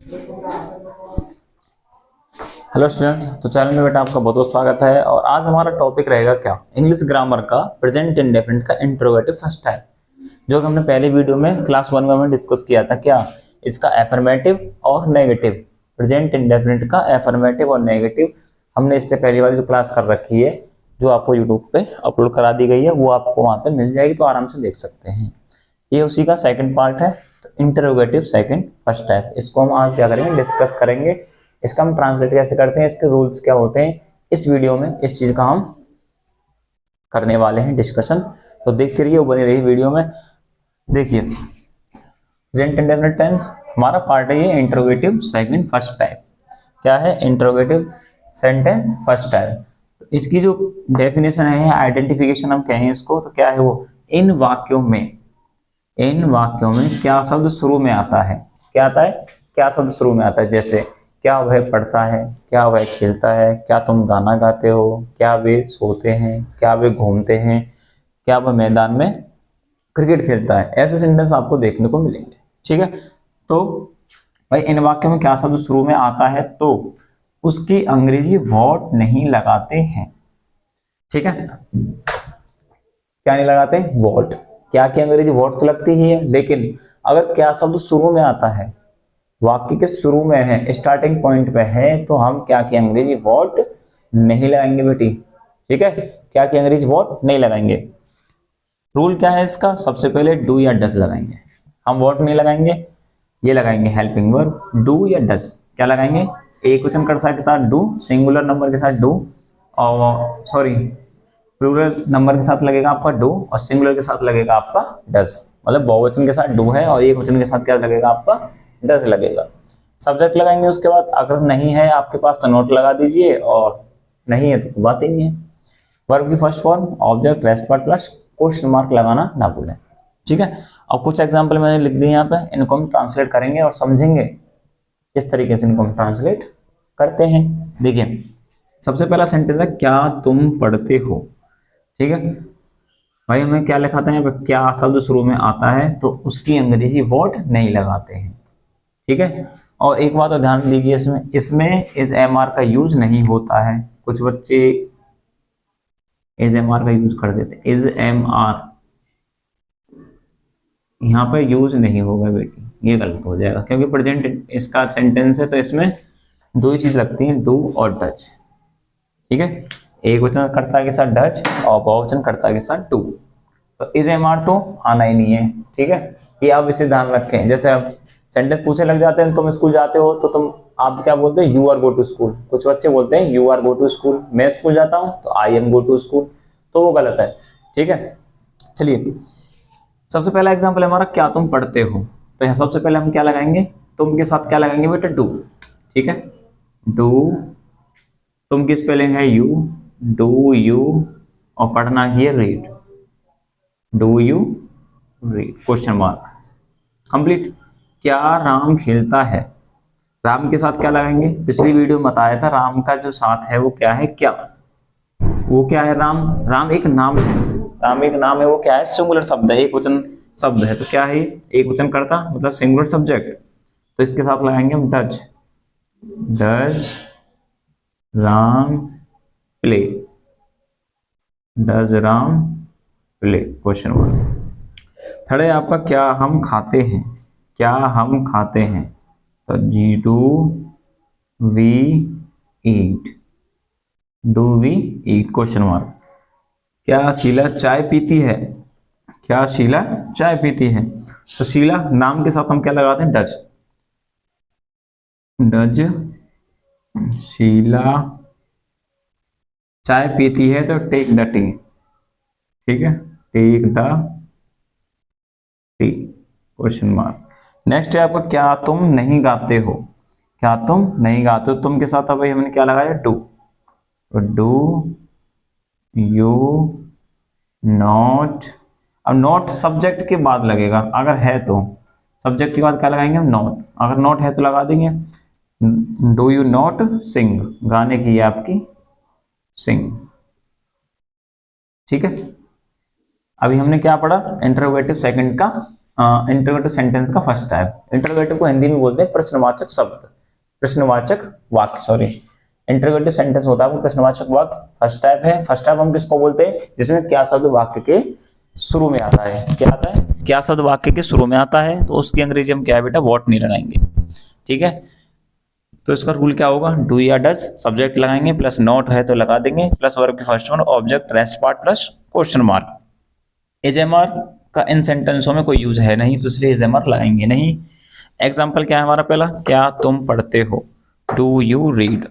Hello students, तो channel में बेटा आपका बहुत बहुत स्वागत है। और आज हमारा टॉपिक रहेगा क्या, इंग्लिश ग्रामर का प्रेजेंट इंडेफिनिट का इंट्रोगेटिव फर्स्ट टाइप, जो कि हमने पहले वीडियो में क्लास 1 में डिस्कस किया था। क्या इसका एफर्मेटिव और नेगेटिव, प्रेजेंट इंडेफिनिट का एफर्मेटिव और नेगेटिव हमने इससे पहली वाली जो क्लास कर रखी है, जो आपको यूट्यूब पे अपलोड करा दी गई है, वो आपको वहाँ पे मिल जाएगी, तो आराम से देख सकते हैं। ये उसी का सेकंड पार्ट है, तो इंटरोगेटिव सेकंड फर्स्ट टाइप। इसको हम आज क्या करेंगे, डिस्कस करेंगे। इसका हम ट्रांसलेट कैसे करते हैं, इसके रूल्स क्या होते हैं, इस वीडियो में इस चीज का हम करने वाले हैं डिस्कशन। तो देखते रहिए, बने रहिए वीडियो में। देखिए, प्रेजेंट इंडेफिनिट टेंस हमारा पार्ट है, ये इंटरोगेटिव सेकंड फर्स्ट टाइप। क्या है इंटरोगेटिव सेंटेंस फर्स्ट टाइप। तो इसकी जो डेफिनेशन है, आइडेंटिफिकेशन हम कहें इसको, तो क्या है वो, इन वाक्यों में क्या शब्द शुरू में आता है, क्या आता है, क्या शब्द शुरू में आता है। जैसे क्या वह पढ़ता है, क्या वह खेलता है, क्या तुम गाना गाते हो, क्या वे सोते हैं, क्या वे घूमते हैं, क्या वह मैदान में क्रिकेट खेलता है। ऐसे सेंटेंस आपको देखने को मिलेंगे। ठीक है, तो भाई इन वाक्यों में क्या शब्द शुरू में आता है, तो उसकी अंग्रेजी वॉट नहीं लगाते हैं। ठीक है, क्या नहीं लगाते, वॉट। क्या की अंग्रेजी वॉट तो लगती ही है, लेकिन अगर क्या शब्द शुरू में आता है, वाक्य के शुरू में है, स्टार्टिंग पॉइंट पे है, तो हम क्या की अंग्रेजी वॉट नहीं लगाएंगे बेटी। ठीक है, क्या की अंग्रेजी वॉट नहीं लगाएंगे। रूल क्या है इसका, सबसे पहले डू या डस लगाएंगे। हम वॉट नहीं लगाएंगे, ये लगाएंगे हेल्पिंग वर्ब डू या डस। क्या लगाएंगे, एक वचन के साथ डू, सिंगुलर नंबर के साथ डू, और सॉरी प्लूरल नंबर के साथ लगेगा आपका डू, और सिंगुलर के साथ लगेगा आपका डस। मतलब बहुवचन के साथ डू है और एक वचन के साथ क्या लगेगा, आपका डस लगेगा। सब्जेक्ट लगाएंगे उसके बाद, अगर नहीं है आपके पास तो नोट लगा दीजिए, और नहीं है तो बात ही नहीं है। वर्ब की first form object rest part plus question mark लगाना ना भूलें। ठीक है, और कुछ एग्जाम्पल मैंने लिख दिए यहाँ पे, इनको हम ट्रांसलेट करेंगे और समझेंगे किस तरीके से इनको हम ट्रांसलेट करते हैं। देखिए, सबसे पहला सेंटेंस है क्या तुम पढ़ते हो। ठीक है भाई, हमें क्या लिखा था यहाँ पे, क्या शब्द शुरू में आता है तो उसकी अंग्रेजी वॉट नहीं लगाते हैं। ठीक है, और एक बात और ध्यान दीजिए, इसमें इसमें इज एम आर का यूज नहीं होता है। कुछ बच्चे इज एम आर का यूज कर देते, इज एम आर यहाँ पे यूज नहीं होगा बेटी, ये गलत हो जाएगा, क्योंकि प्रेजेंट इसका सेंटेंस है, तो इसमें दो ही चीज लगती हैं, डू और डच। ठीक है, एक वचन कर्ता के साथ डच और बहुवचन कर्ता के साथ डू। तो इज एम आर तो आना ही नहीं है। ठीक है, ये आप इसे ध्यान रखें। जैसे आप सेंटेंस पूछने लग जाते हैं, तुम स्कूल जाते हो, तो तुम आप क्या बोलते हैं, you are go to school. कुछ बच्चे बोलते हैं you are go to school, मैं स्कूल जाता हूं तो I am go to school, तो वो गलत है। ठीक है, चलिए सबसे पहला एग्जाम्पल है हमारा, क्या तुम पढ़ते हो। तो यहाँ सबसे पहले हम क्या लगाएंगे, तुम के साथ क्या लगाएंगे बेटा, डू। ठीक है, डू, तुम की स्पेलिंग है यू, डू यू, और पढ़ना ही है read, do you read question mark, complete. क्या राम खेलता है, राम के साथ क्या लगाएंगे, पिछली वीडियो में बताया था, राम का जो साथ है वो क्या है, क्या, वो क्या है, राम। राम एक नाम है, राम एक नाम है, वो क्या है, सिंगुलर शब्द है, एक वचन शब्द है, तो क्या है, एक वचन करता मतलब सिंगुलर सब्जेक्ट। तो इसके साथ लगाएंगे हम does, does Ram play, does Ram play question mark. Third है आपका, क्या हम खाते हैं, क्या हम खाते हैं, तो जी do we eat, do we eat question mark. क्या शीला चाय पीती है, क्या शीला चाय पीती है, तो शीला नाम के साथ हम क्या लगाते हैं, डज, डज शीला चाय पीती है, तो टेक द टी। ठीक है, take the tea question mark. Next है आपका, क्या तुम नहीं गाते हो, क्या तुम नहीं गाते हो, तुम के साथ अब हमने क्या लगाया, डू, तो डू यू नॉट। अब नॉट सब्जेक्ट के बाद लगेगा, अगर है तो सब्जेक्ट के बाद क्या लगाएंगे हम, नॉट। अगर नॉट है तो लगा देंगे डू यू नॉट सिंग, गाने की है आपकी सिंग। ठीक है, अभी हमने क्या पढ़ा, इंटरोगेटिव सेकंड का इंटरोगेटिव सेंटेंस का फर्स्ट टाइप। इंटरोगेटिव को हिंदी में बोलते हैं प्रश्नवाचक शब्द, प्रश्नवाचक वाक्य, सॉरी। इंटरोगेटिव सेंटेंस होता है वो प्रश्नवाचक वाक्य, फर्स्ट टाइप है। फर्स्ट टाइप हम किसको बोलते हैं? जिसमें क्या शब्द वाक्य के शुरू में आता है। क्या आता है? क्या शब्द वाक्य के शुरू में आता है, तो उसकी अंग्रेजी हम क्या है बेटा? व्हाट नहीं लगाएंगे, ठीक है। तो इसका रूल क्या होगा? डू या डज, सब्जेक्ट लगाएंगे, प्लस नॉट है तो लगा देंगे, प्लस वर्ब की first one, object rest part plus question mark. Is am are का इन सेंटेंसों में कोई यूज है नहीं, तो इसलिए इज एम आर लगाएंगे नहीं। एग्जाम्पल क्या है हमारा? पहला, क्या तुम पढ़ते हो? Do you read.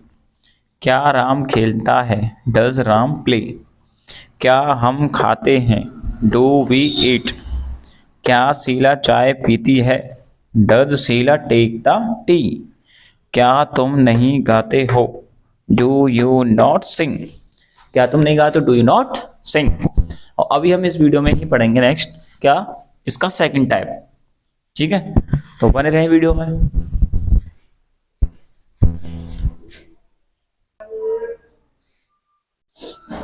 क्या राम खेलता है? Does Ram play. क्या हम खाते हैं? Do we eat. क्या शीला चाय पीती है? Does Sheela take the tea. क्या तुम नहीं गाते हो? Do you not sing. क्या तुम नहीं गाते? Do you not sing. और अभी हम इस वीडियो में ही पढ़ेंगे नेक्स्ट क्या, इसका सेकंड टाइप, ठीक है। तो बने रहें वीडियो में।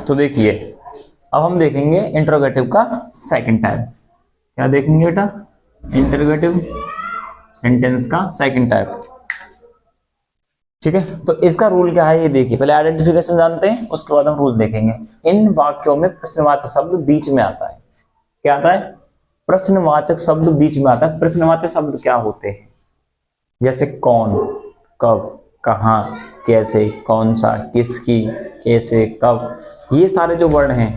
तो देखिए, अब हम देखेंगे इंटरोगेटिव का सेकंड टाइप। क्या देखेंगे बेटा? इंटरोगेटिव सेंटेंस का सेकंड टाइप, ठीक है। तो इसका रूल क्या है ये देखिए, पहले आइडेंटिफिकेशन जानते हैं, उसके बाद हम रूल देखेंगे। इन वाक्यों में प्रश्नवाचक शब्द बीच में आता है। क्या आता है? प्रश्नवाचक शब्द बीच में आता है। प्रश्नवाचक शब्द क्या होते हैं? जैसे कौन, कब, कहाँ, कैसे, कौन सा, किसकी, कैसे, कब, ये सारे जो वर्ड हैं,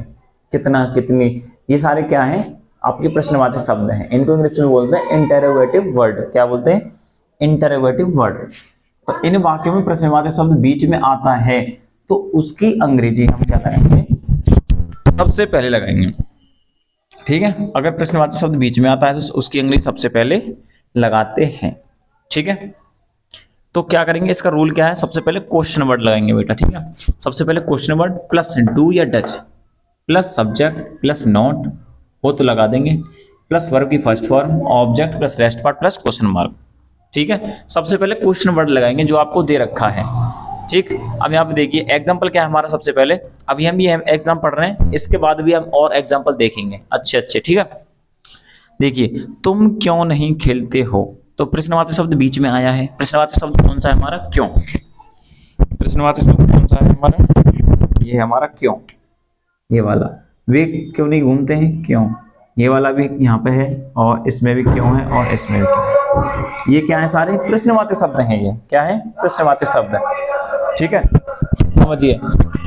कितना, कितनी, ये सारे क्या हैं? आपके प्रश्नवाचक शब्द हैं। इनको इंग्लिश में बोलते हैं इंटरोगेटिव वर्ड। क्या बोलते हैं? Interrogative word. तो इन वाक्यों में प्रश्नवाचक शब्द बीच में आता है, तो उसकी अंग्रेजी हम क्या लगाएंगे? सबसे पहले लगाएंगे, ठीक है। अगर प्रश्नवाचक शब्द बीच में आता है तो उसकी अंग्रेजी सबसे पहले लगाते हैं, ठीक है। तो क्या करेंगे? इसका रूल क्या है? सबसे पहले क्वेश्चन वर्ड लगाएंगे बेटा, ठीक है। सबसे पहले क्वेश्चन वर्ड प्लस डू या does plus subject plus not हो तो लगा देंगे, प्लस वर्ब की first form, object plus rest part plus question mark, ठीक है। सबसे पहले क्वेश्चन वर्ड लगाएंगे जो आपको दे रखा है, ठीक। अब यहाँ पे देखिए एग्जाम्पल क्या है हमारा। सबसे पहले अभी हम ये एग्जाम पढ़ रहे हैं, इसके बाद भी हम और एग्जाम्पल देखेंगे अच्छे अच्छे, ठीक है। देखिए, तुम क्यों नहीं खेलते हो, तो प्रश्नवाचक शब्द बीच में आया है। प्रश्नवाचक शब्द कौन सा है हमारा? क्यों। प्रश्नवाचक शब्द कौन सा है हमारा? ये हमारा क्यों, ये वाला। वे क्यों नहीं घूमते हैं? क्यों। ये वाला भी यहाँ पे है, और इसमें भी क्यों है, और इसमें भी क्यों है। ये क्या है? सारे प्रश्नवाचक शब्द हैं। ये क्या है? प्रश्नवाचक शब्द है, ठीक है। समझिए,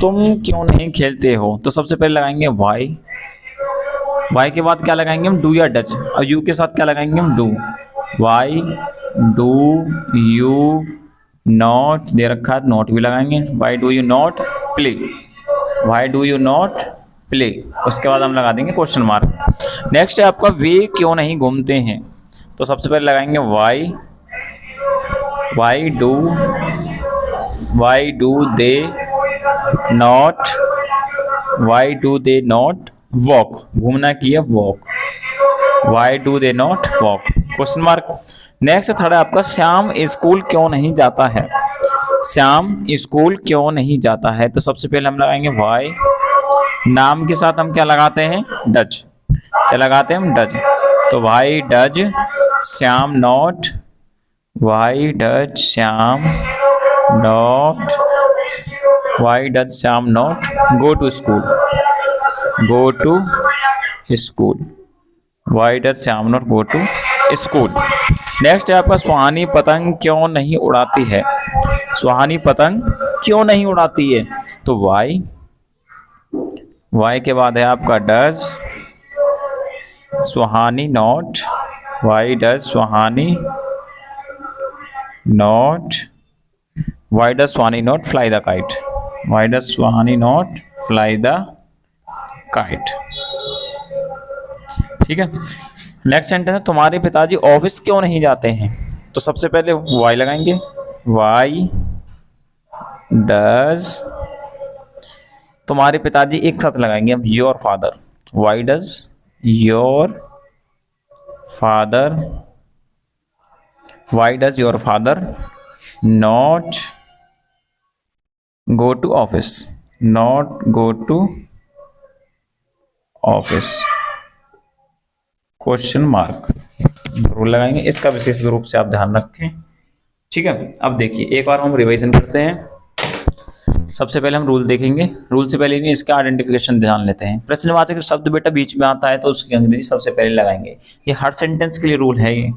तुम क्यों नहीं खेलते हो, तो सबसे पहले लगाएंगे वाई। वाई के बाद क्या लगाएंगे हम? डू या डज। और यू के साथ क्या लगाएंगे हम? Do. Why do you not they रखा है, नॉट भी लगाएंगे। Y do you not play. Why do you not play. उसके बाद हम लगा देंगे क्वेश्चन मार्क। नेक्स्ट है आपका वे क्यों नहीं घूमते हैं, तो सबसे पहले लगाएंगे why. Why do they not, why do they not walk. घूमना की है walk. Why do they not walk, question mark. Next third है आपका श्याम स्कूल क्यों नहीं जाता है। श्याम स्कूल क्यों नहीं जाता है, तो सबसे पहले हम लगाएंगे वाई। नाम के साथ हम क्या लगाते हैं? डज। क्या लगाते हैं हम? डज। तो why does Shyam not, why does Shyam not, why does Shyam not go to school, go to school. Why does Shyam not go to school. Next है आपका सुहानी पतंग क्यों नहीं उड़ाती है। सुहानी पतंग क्यों नहीं उड़ाती है, तो वाई। वाई के बाद है आपका does. Suhani not, why does Suhani not, why does Suhani not fly the kite, why does Suhani not fly the kite, ठीक है। नेक्स्ट सेंटेंस है तुम्हारे पिताजी ऑफिस क्यों नहीं जाते हैं, तो सबसे पहले वाई लगाएंगे। वाई डज, तुम्हारे पिताजी एक साथ लगाएंगे हम your father. Why does your father, why does your father not go to office, not go to office, question mark rule लगाएंगे, इसका विशेष रूप से आप ध्यान रखें। ठीक है, अब देखिए एक बार हम रिवीजन करते हैं। सबसे पहले हम रूल देखेंगे, रूल से पहले भी इसका आइडेंटिफिकेशन ध्यान लेते हैं। प्रश्नवाचक शब्द बेटा बीच में आता है तो उसकी अंग्रेजी सबसे पहले लगाएंगे। ये हर सेंटेंस के लिए रूल है ये,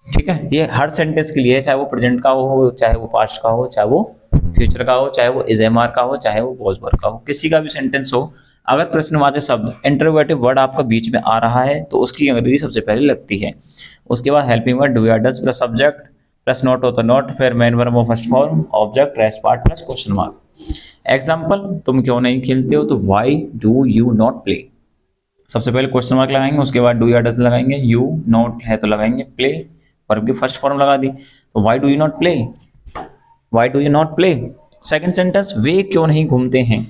ठीक है, ये हर सेंटेंस के लिए, चाहे वो प्रेजेंट का हो, चाहे वो पास्ट का हो, चाहे वो फ्यूचर का हो, चाहे वो इज एम आर का हो, चाहे वो वॉज वर का हो, किसी का भी सेंटेंस हो, अगर प्रश्नवाचक शब्द इंटरोगेटिव वर्ड आपका बीच में आ रहा है तो उसकी अंग्रेजी सबसे पहले लगती है। उसके बाद हेल्पिंग वर्ड डू या does plus subject plus not हो तो नॉट, फिर main verb of first form, object, rest part plus question mark. Example, तुम क्यों नहीं खेलते हो तो why do you not play, सबसे पहले क्वेश्चन मार्क लगाएंगे, उसके बाद डू या डज लगाएंगे, यू नॉट है तो लगाएंगे प्ले, वर्ब की फर्स्ट फॉर्म लगा दी तो why do you not play, why do you not play. Second sentence, वे क्यों नहीं घूमते हैं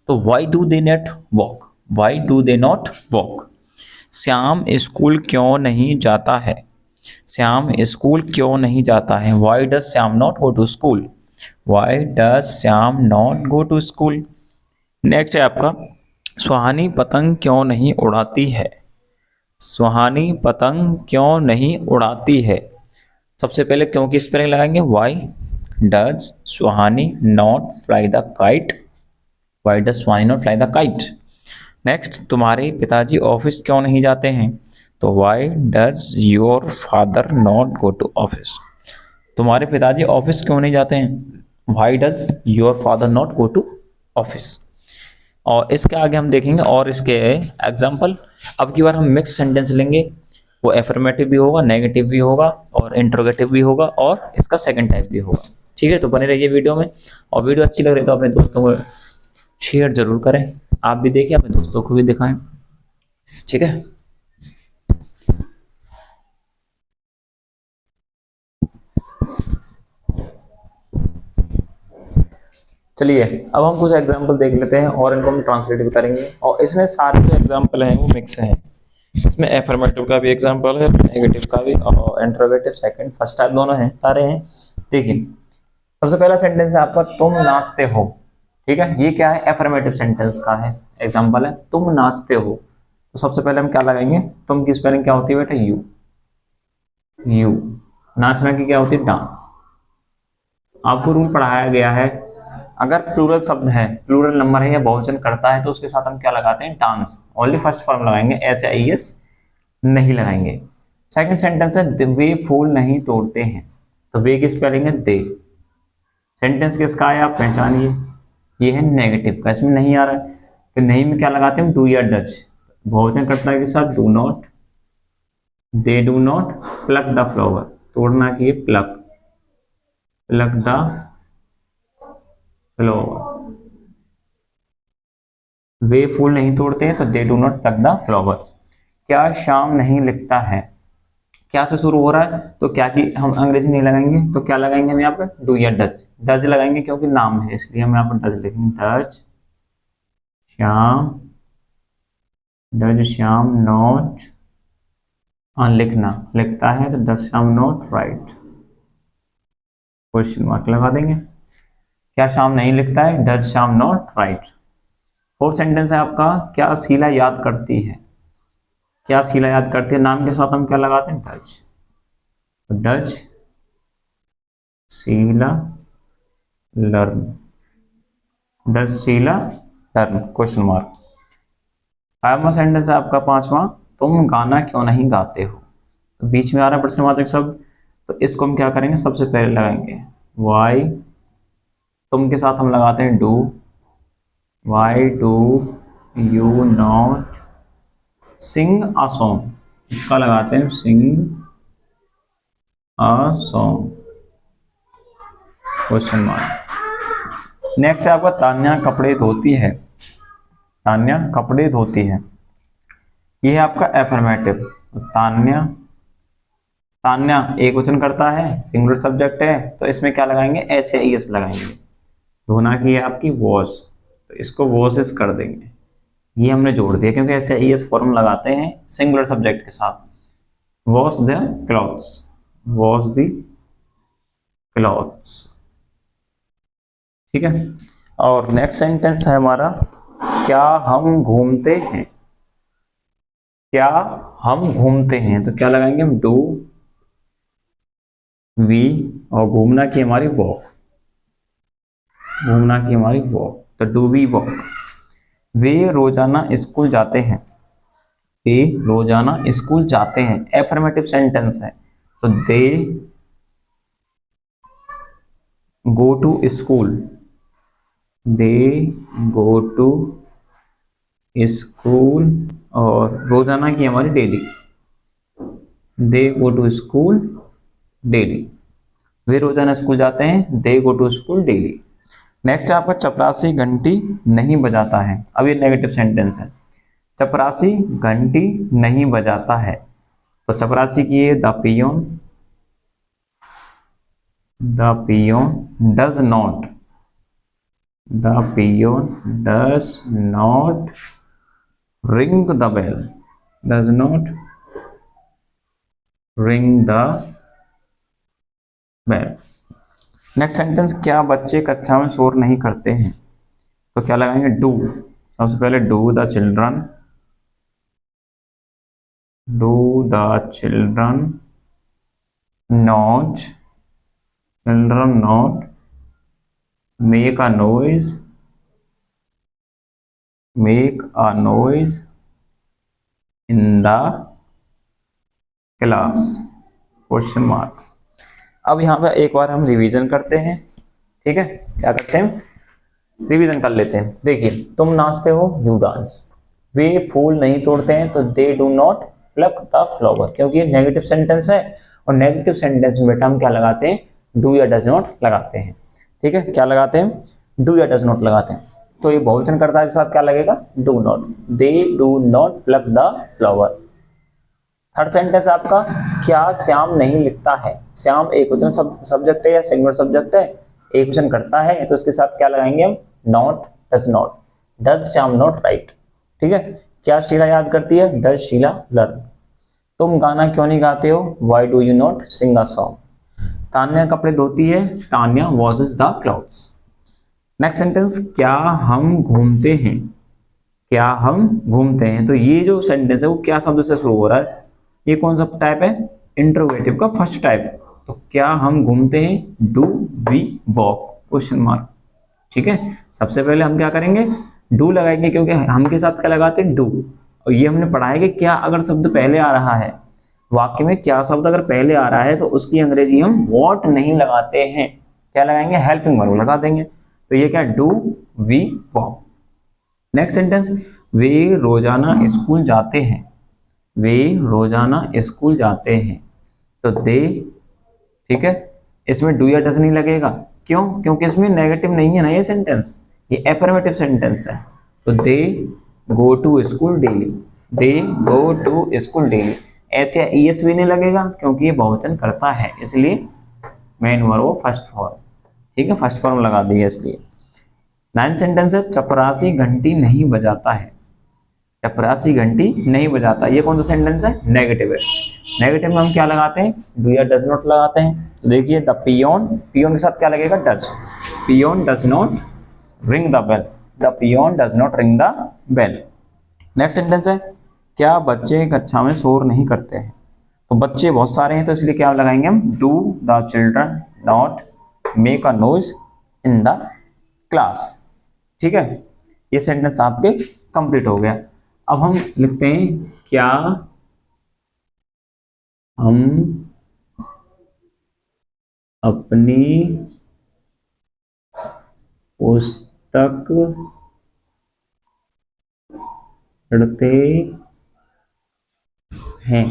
तो why do they not walk, why do they not walk. Shyam school क्यों नहीं जाता है, श्याम स्कूल क्यों नहीं जाता है, why does Shyam not go to school, why does Shyam not go to school. Next है आपका, सुहानी पतंग क्यों नहीं उड़ाती है, सुहानी पतंग क्यों नहीं उड़ाती है, सबसे पहले क्यों की स्पेलिंग लगाएंगे, why does Suhani not fly the kite, why does Suhani not fly the kite. Next, तुम्हारे पिताजी ऑफिस क्यों नहीं जाते हैं तो why does your father not go to office, तुम्हारे पिताजी ऑफिस क्यों नहीं जाते हैं, why does your father not go to office. और इसके आगे हम देखेंगे और इसके एग्जाम्पल। अब की बार हम मिक्स सेंटेंस लेंगे, वो एफर्मेटिव भी होगा, नेगेटिव भी होगा और इंट्रोगेटिव भी होगा और इसका सेकंड टाइप भी होगा। ठीक है, तो बने रहिए वीडियो में, और वीडियो अच्छी लग रही तो अपने दोस्तों को शेयर जरूर करें, आप भी देखिए अपने दोस्तों को भी दिखाएं। ठीक है, चलिए अब हम कुछ एग्जाम्पल देख लेते हैं और इनको हम ट्रांसलेट भी करेंगे। और इसमें सारे जो एग्जाम्पल हैं वो मिक्स हैं, इसमें एफर्मेटिव का भी एग्जाम्पल है, नेगेटिव का भी, और इंट्रोगेटिव सेकंड फर्स्ट टाइप दोनों हैं, सारे हैं। देखिए सबसे पहला सेंटेंस है आपका, तुम नाचते हो। ठीक है, ये क्या है, एफर्मेटिव सेंटेंस का है एग्जाम्पल है, तुम नाचते हो। तो सबसे पहले हम क्या लगाएंगे, तुम की स्पेलिंग क्या होती है बेटा, यू, यू। नाचना की क्या होती है, डांस। आपको रूल पढ़ाया गया है, अगर प्लूरल शब्द है, प्लूरल नंबर है या बहुवचन करता है तो उसके साथ हम क्या लगाते हैं, डांस, ओनली फर्स्ट फॉर्म लगाएंगे, एस या आई एस नहीं लगाएंगे। सेकंड सेंटेंस है, वे फूल नहीं तोड़ते हैं, तो वे की स्पेलिंग है दे। सेंटेंस किसका है आप पहचानिए, ये है नेगेटिव का, इसमें नहीं आ रहा है तो नहीं में क्या लगाते हैं, डू या डज, बहुवचन कर्ता के साथ do not, they do not plug the flower, तोड़ना की प्लक, प्लक द फ्लावर। वे फूल नहीं तोड़ते हैं तो they do not plug the flower. क्या श्याम नहीं लिखता है, क्या से शुरू हो रहा है तो क्या की हम अंग्रेजी नहीं लगाएंगे तो क्या लगाएंगे हम यहाँ पे, डू या डज, डज लगाएंगे क्योंकि नाम है इसलिए हम यहाँ पर डज लिखेंगे, does Shyam, does Shyam not, लिखना, लिखता है तो does Shyam not right, question mark लगा देंगे। क्या श्याम नहीं लिखता है, does Shyam not right. Fourth sentence है आपका, क्या शीला याद करती है, क्या शीला याद करती है, नाम के साथ हम क्या लगाते हैं, डज, तो does Sheela learn, does Sheela learn, question mark. फाइववा सेंटेंस है आपका पांचवा, तुम गाना क्यों नहीं गाते हो, तो बीच में आ रहा है प्रश्नवाचक शब्द, तो इसको हम क्या करेंगे, सबसे पहले लगाएंगे वाई, तुम के साथ हम लगाते हैं do, why do you not sing a song, इसका लगाते हैं sing a song, question mark. Next है आपका, तान्या कपड़े धोती है, तान्या कपड़े धोती है, ये है आपका एफर्मेटिव। तान्या, तान्या एक वचन करता है, सिंगुलर सब्जेक्ट है तो इसमें क्या लगाएंगे, एस या एस लगाएंगे। धोना की है आपकी वॉश, तो इसको वॉशेस कर देंगे, ये हमने जोड़ दिया क्योंकि ऐसे एस फॉर्म लगाते हैं सिंगुलर सब्जेक्ट के साथ। Wash the clothes, wash the clothes, ठीक है। और नेक्स्ट सेंटेंस है हमारा, क्या हम घूमते हैं, क्या हम घूमते हैं, तो क्या लगाएंगे हम, डू वी, और घूमना की हमारी वॉक, घूमना की हमारी वॉक, तो डू वी वॉक। वे रोजाना स्कूल जाते हैं, वे रोजाना स्कूल जाते हैं, एफर्मेटिव सेंटेंस है, तो they go to school, they go to school, और रोजाना की हमारी daily, they go to school daily, वे रोजाना स्कूल जाते हैं, they go to school daily. Next है आपका चपरासी घंटी नहीं बजाता है। अब ये नेगेटिव सेंटेंस है, चपरासी घंटी नहीं बजाता है, तो चपरासी की है the peon, the peon does not, the peon does not ring the bell, does not ring the bell. Next sentence, क्या बच्चे कक्षा में शोर नहीं करते हैं, तो क्या लगाएंगे, डू। सबसे पहले do the children, do the children not, children not make a noise, make a noise in the class, question mark. अब यहाँ पे एक बार हम रिवीजन करते हैं, ठीक है, क्या करते हैं, रिवीजन कर लेते हैं। देखिए, तुम नाचते हो, यू डांस, वे फूल नहीं तोड़ते हैं, तो they do not plug the flower, क्योंकि ये नेगेटिव सेंटेंस है, और नेगेटिव सेंटेंस में बेटा हम क्या लगाते हैं, डू या डज नॉट लगाते हैं, ठीक है, क्या लगाते हैं, डू या डज नॉट लगाते हैं। तो ये बहुवचनकर्ता के साथ क्या लगेगा, do not, they do not plug the flower. Third sentence आपका, क्या श्याम नहीं लिखता है, श्याम एक वचन सब्जेक्ट है या सिंगुलर सब्जेक्ट है, एक वचन करता है, तो इसके साथ क्या लगाएंगे हम, not, does not, does Shyam not right, ठीक है। क्या शीला याद करती है, डज शीला लर्न। तुम गाना क्यों नहीं गाते हो, why do you not sing a song. Tanya कपड़े धोती है, Tanya washes the clothes. Next sentence, क्या हम घूमते हैं, क्या हम घूमते हैं, तो ये जो सेंटेंस है वो क्या शब्द से शुरू हो रहा है, ये कौन सा टाइप है, इंटरोगेटिव का फर्स्ट टाइप, तो क्या हम घूमते हैं, do we walk, question mark, ठीक है। सबसे पहले हम क्या करेंगे, डू लगाएंगे, क्योंकि हम के साथ क्या लगाते हैं, डू, और ये हमने पढ़ा है कि क्या अगर शब्द पहले आ रहा है, वाक्य में क्या शब्द अगर पहले आ रहा है, तो उसकी अंग्रेजी हम वॉट नहीं लगाते हैं, क्या लगाएंगे, हेल्पिंग वर्ब लगा देंगे, तो ये क्या, do we walk. Next sentence, वे रोजाना स्कूल जाते हैं, वे रोजाना स्कूल जाते हैं, तो दे, ठीक है, इसमें डू या डज नहीं लगेगा, क्यों, क्योंकि इसमें नेगेटिव नहीं है ना ये सेंटेंस, ये एफर्मेटिव सेंटेंस है, तो they go to school daily, they go to school daily. ऐसे ईएस भी नहीं लगेगा, क्योंकि ये बहुवचन करता है, इसलिए मेन वर्ब फर्स्ट फॉर्म, ठीक है, फर्स्ट फॉर्म लगा दिया इसलिए। 9 सेंटेंस है, चपरासी घंटी नहीं बजाता है, चपरासी घंटी नहीं बजाता, ये कौन सा सेंटेंस है, नेगेटिव है। नेगेटिव में हम क्या लगाते हैं, डू या डज नॉट लगाते हैं, तो देखिए द पियोन, पियोन के साथ क्या लगेगा, does, peon does not ring the bell, the peon does not ring the bell. Next sentence है, क्या बच्चे कक्षा में शोर नहीं करते हैं, तो बच्चे बहुत सारे हैं, तो इसलिए क्या लगाएंगे हम, do the children not make a noise in the class, ठीक है। ये सेंटेंस आपके कंप्लीट हो गया। अब हम लिखते हैं, क्या हम अपनी पुस्तक पढ़ते हैं,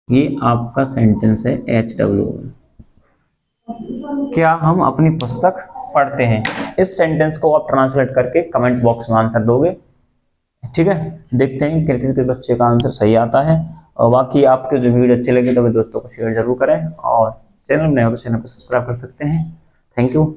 ये आपका सेंटेंस है HW। क्या हम अपनी पुस्तक पढ़ते हैं, इस सेंटेंस को आप ट्रांसलेट करके कमेंट बॉक्स में आंसर दोगे, ठीक है। देखते हैं कि किस बच्चे का आंसर सही आता है, और बाकी आपके जो वीडियो अच्छे लगे तो दोस्तों को शेयर जरूर करें, और चैनल में नए हो तो चैनल को सब्सक्राइब कर सकते हैं। Thank you.